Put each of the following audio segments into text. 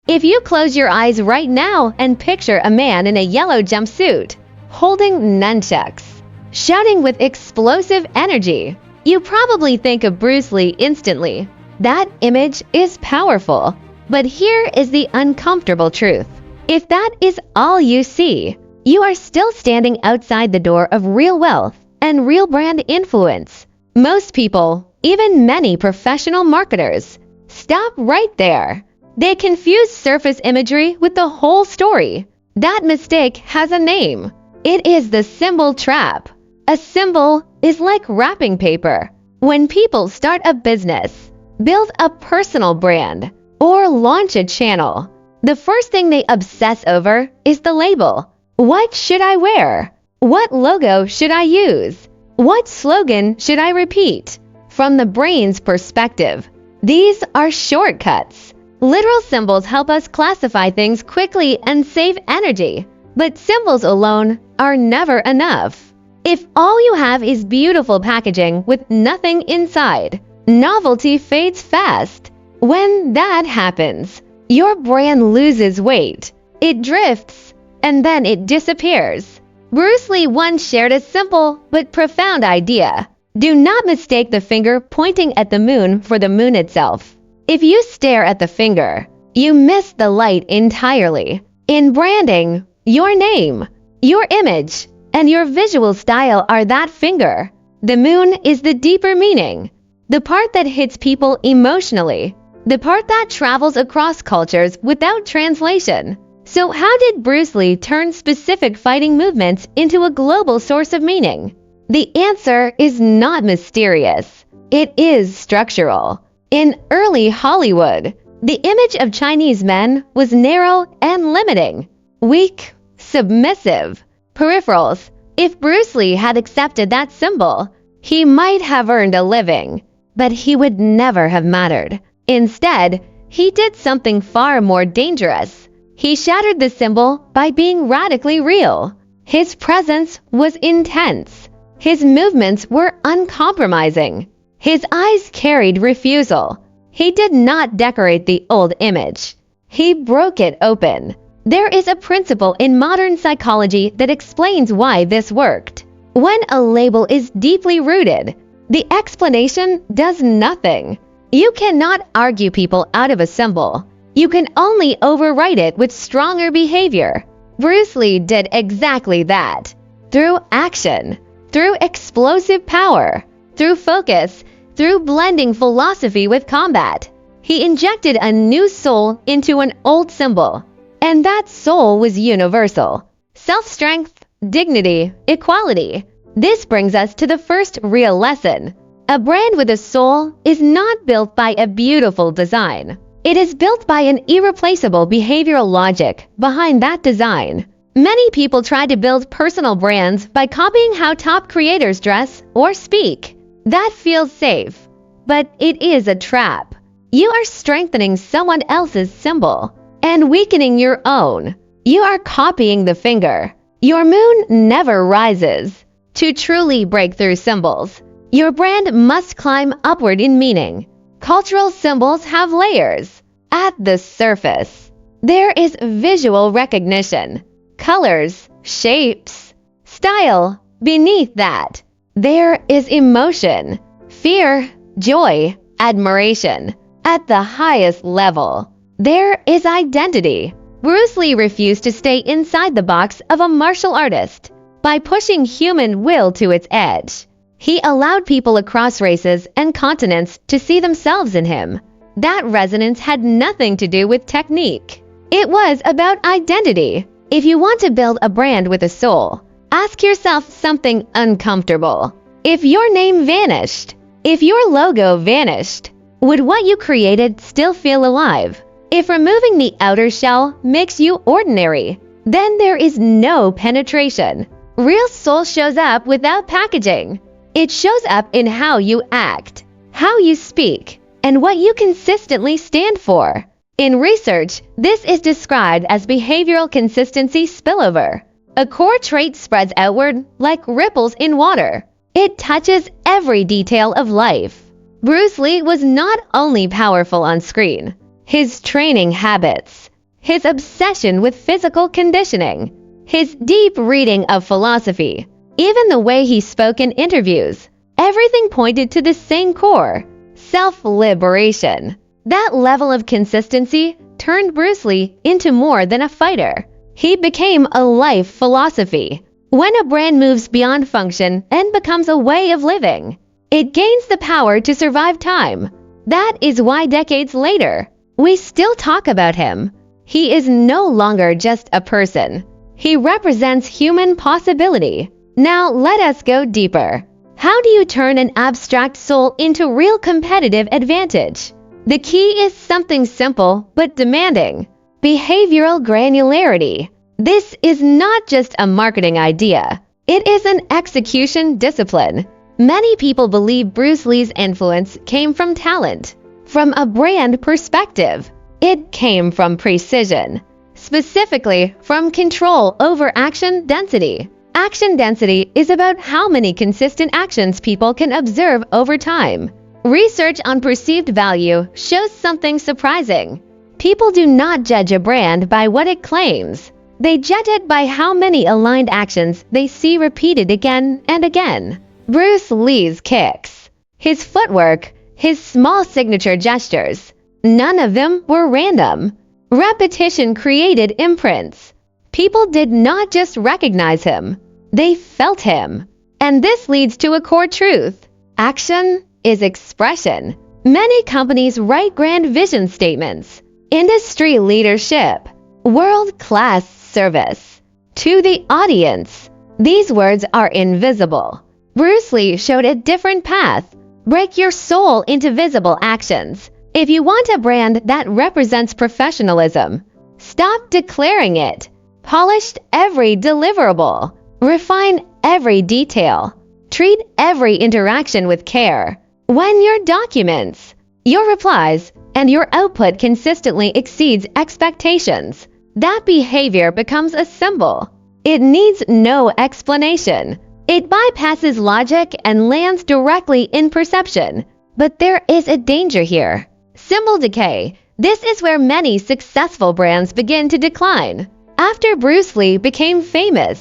If you close your eyes right now and picture a man in a yellow jumpsuit, holding nunchucks, shouting with explosive energy, you probably think of Bruce Lee instantly. That image is powerful. But here is the uncomfortable truth. If that is all you see, you are still standing outside the door of real wealth and real brand influence. Most people, even many professional marketers, stop right there. They confuse surface imagery with the whole story. That mistake has a name. It is the symbol trap. A symbol is like wrapping paper. When people start a business, build a personal brand, or launch a channel, the first thing they obsess over is the label. What should I wear? What logo should I use? What slogan should I repeat? From the brain's perspective, these are shortcuts. Literal symbols help us classify things quickly and save energy, but symbols alone are never enough. If all you have is beautiful packaging with nothing inside, novelty fades fast. When that happens, your brand loses weight, it drifts, and then it disappears. Bruce Lee once shared a simple but profound idea. Do not mistake the finger pointing at the moon for the moon itself. If you stare at the finger, you miss the light entirely. In branding, your name, your image, and your visual style are that finger. The moon is the deeper meaning, the part that hits people emotionally, the part that travels across cultures without translation. So how did Bruce Lee turn specific fighting movements into a global source of meaning? The answer is not mysterious. It is structural. In early Hollywood, the image of Chinese men was narrow and limiting, weak, submissive, peripherals. If Bruce Lee had accepted that symbol, he might have earned a living, but he would never have mattered. Instead, he did something far more dangerous. He shattered the symbol by being radically real. His presence was intense. His movements were uncompromising. His eyes carried refusal. He did not decorate the old image. He broke it open. There is a principle in modern psychology that explains why this worked. When a label is deeply rooted, the explanation does nothing. You cannot argue people out of a symbol. You can only overwrite it with stronger behavior. Bruce Lee did exactly that. Through action, through explosive power, through focus, through blending philosophy with combat, he injected a new soul into an old symbol. And that soul was universal. Self-strength, dignity, equality. This brings us to the first real lesson. A brand with a soul is not built by a beautiful design. It is built by an irreplaceable behavioral logic behind that design. Many people try to build personal brands by copying how top creators dress or speak. That feels safe, but it is a trap. You are strengthening someone else's symbol and weakening your own. You are copying the finger. Your moon never rises. To truly break through symbols, your brand must climb upward in meaning. Cultural symbols have layers. At the surface, there is visual recognition, colors, shapes, style. Beneath that, there is emotion, fear, joy, admiration. At the highest level, there is identity. Bruce Lee refused to stay inside the box of a martial artist. By pushing human will to its edge, he allowed people across races and continents to see themselves in him. That resonance had nothing to do with technique. It was about identity. If you want to build a brand with a soul, ask yourself something uncomfortable. If your name vanished, if your logo vanished, would what you created still feel alive? If removing the outer shell makes you ordinary, then there is no penetration. Real soul shows up without packaging. It shows up in how you act, how you speak, and what you consistently stand for. In research, this is described as behavioral consistency spillover. A core trait spreads outward like ripples in water. It touches every detail of life. Bruce Lee was not only powerful on screen. His training habits, his obsession with physical conditioning, his deep reading of philosophy, even the way he spoke in interviews, everything pointed to the same core: self-liberation. That level of consistency turned Bruce Lee into more than a fighter. He became a life philosophy. When a brand moves beyond function and becomes a way of living, it gains the power to survive time. That is why decades later, we still talk about him. He is no longer just a person. He represents human possibility. Now let us go deeper. How do you turn an abstract soul into real competitive advantage? The key is something simple but demanding: behavioral granularity. This is not just a marketing idea. It is an execution discipline. Many people believe Bruce Lee's influence came from talent. From a brand perspective, it came from precision, specifically from control over action density. Action density is about how many consistent actions people can observe over time. Research on perceived value shows something surprising. People do not judge a brand by what it claims. They judge it by how many aligned actions they see repeated again and again. Bruce Lee's kicks, his footwork, his small signature gestures, none of them were random. Repetition created imprints. People did not just recognize him, they felt him. And this leads to a core truth: action is expression. Many companies write grand vision statements, industry leadership, world-class service to the audience. These words are invisible. Bruce Lee showed a different path. Break your soul into visible actions. If you want a brand that represents professionalism, stop declaring it. Polish every deliverable. Refine every detail. Treat every interaction with care. When your documents, your replies, and your output consistently exceeds expectations, that behavior becomes a symbol. It needs no explanation. It bypasses logic and lands directly in perception. But there is a danger here: symbol decay. This is where many successful brands begin to decline. After Bruce Lee became famous,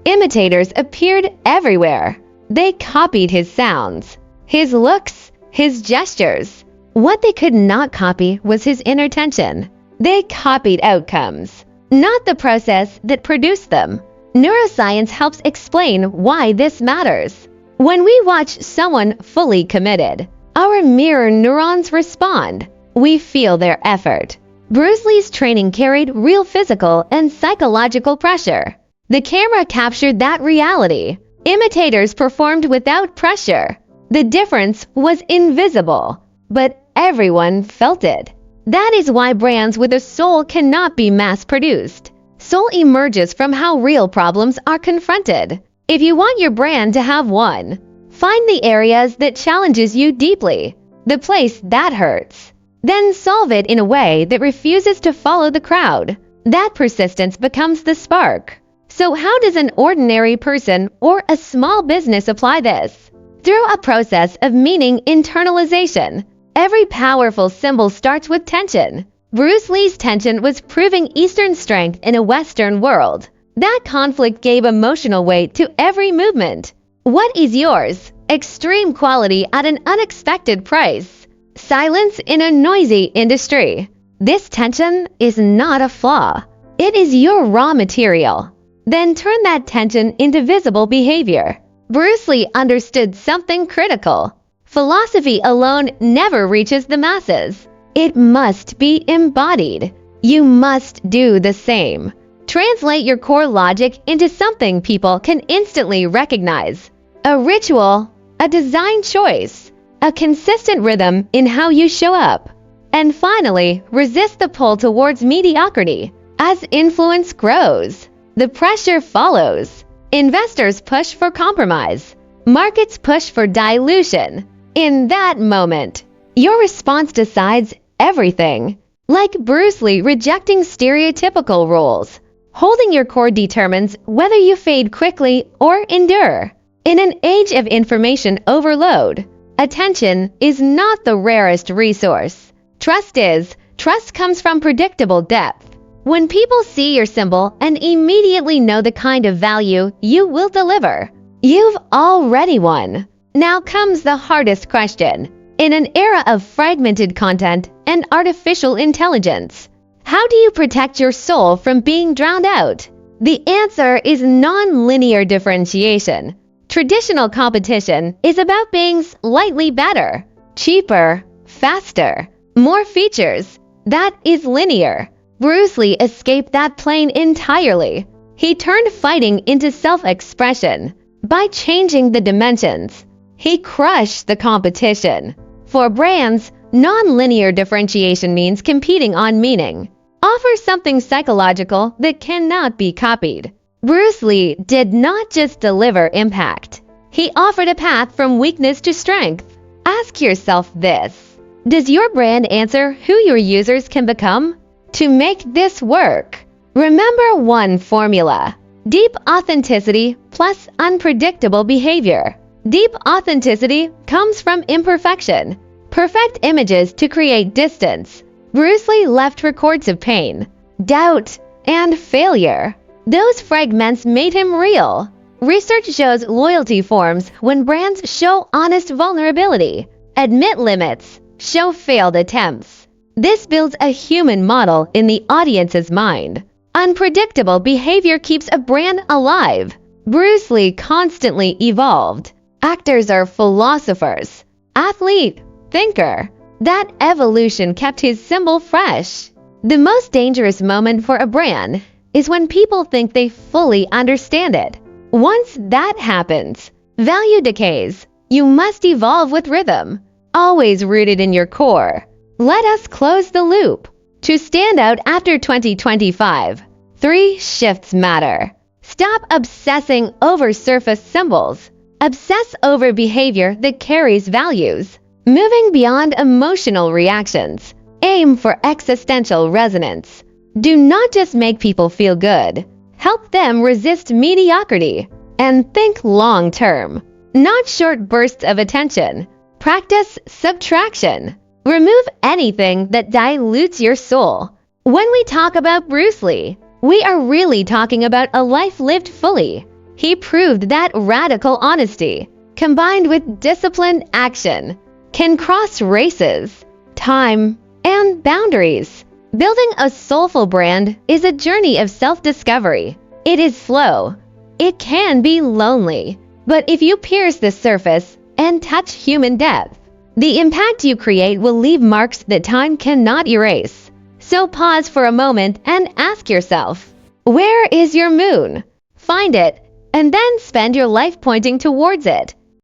imitators appeared everywhere. They copied his sounds, his looks, his gestures. What they could not copy was his inner tension. They copied outcomes, not the process that produced them. Neuroscience helps explain why this matters. When we watch someone fully committed, our mirror neurons respond. We feel their effort. Bruce Lee's training carried real physical and psychological pressure. The camera captured that reality. Imitators performed without pressure. The difference was invisible, but everyone felt it. That is why brands with a soul cannot be mass-produced. Soul emerges from how real problems are confronted. If you want your brand to have one, find the areas that challenges you deeply, the place that hurts. Then solve it in a way that refuses to follow the crowd. That persistence becomes the spark. So how does an ordinary person or a small business apply this? Through a process of meaning internalization. Every powerful symbol starts with tension. Bruce Lee's tension was proving Eastern strength in a Western world. That conflict gave emotional weight to every movement. What is yours? Extreme quality at an unexpected price. Silence in a noisy industry. This tension is not a flaw. It is your raw material. Then turn that tension into visible behavior. Bruce Lee understood something critical. Philosophy alone never reaches the masses. It must be embodied. You must do the same. Translate your core logic into something people can instantly recognize. A ritual, a design choice, a consistent rhythm in how you show up. And finally, resist the pull towards mediocrity. As influence grows, the pressure follows. Investors push for compromise. Markets push for dilution. In that moment, your response decides everything. Like Bruce Lee rejecting stereotypical roles, holding your core determines whether you fade quickly or endure. In an age of information overload, attention is not the rarest resource. Trust is. Trust comes from predictable depth. When people see your symbol and immediately know the kind of value you will deliver, you've already won. Now comes the hardest question. In an era of fragmented content and artificial intelligence, how do you protect your soul from being drowned out? The answer is nonlinear differentiation. Traditional competition is about being slightly better, cheaper, faster, more features. That is linear. Bruce Lee escaped that plane entirely. He turned fighting into self-expression. By changing the dimensions, he crushed the competition. For brands, nonlinear differentiation means competing on meaning. Offer something psychological that cannot be copied. Bruce Lee did not just deliver impact. He offered a path from weakness to strength. Ask yourself this. Does your brand answer who your users can become? To make this work, remember one formula. Deep authenticity plus unpredictable behavior. Deep authenticity comes from imperfection. Perfect images to create distance. Bruce Lee left records of pain, doubt, and failure. Those fragments made him real. Research shows loyalty forms when brands show honest vulnerability, admit limits, show failed attempts. This builds a human model in the audience's mind. Unpredictable behavior keeps a brand alive. Bruce Lee constantly evolved. Actors are philosophers. Athlete, thinker. That evolution kept his symbol fresh. The most dangerous moment for a brand is when people think they fully understand it. Once that happens, value decays. You must evolve with rhythm, always rooted in your core. Let us close the loop. To stand out after 2025, 3 shifts matter. Stop obsessing over surface symbols. Obsess over behavior that carries values. Moving beyond emotional reactions, aim for existential resonance. Do not just make people feel good. Help them resist mediocrity. And think long-term, not short bursts of attention. Practice subtraction. Remove anything that dilutes your soul. When we talk about Bruce Lee, we are really talking about a life lived fully. He proved that radical honesty, combined with disciplined action, can cross races, time, and boundaries. Building a soulful brand is a journey of self-discovery. It is slow. It can be lonely. But if you pierce the surface and touch human depth, the impact you create will leave marks that time cannot erase. So pause for a moment and ask yourself, where is your moon? Find it, and then spend your life pointing towards it.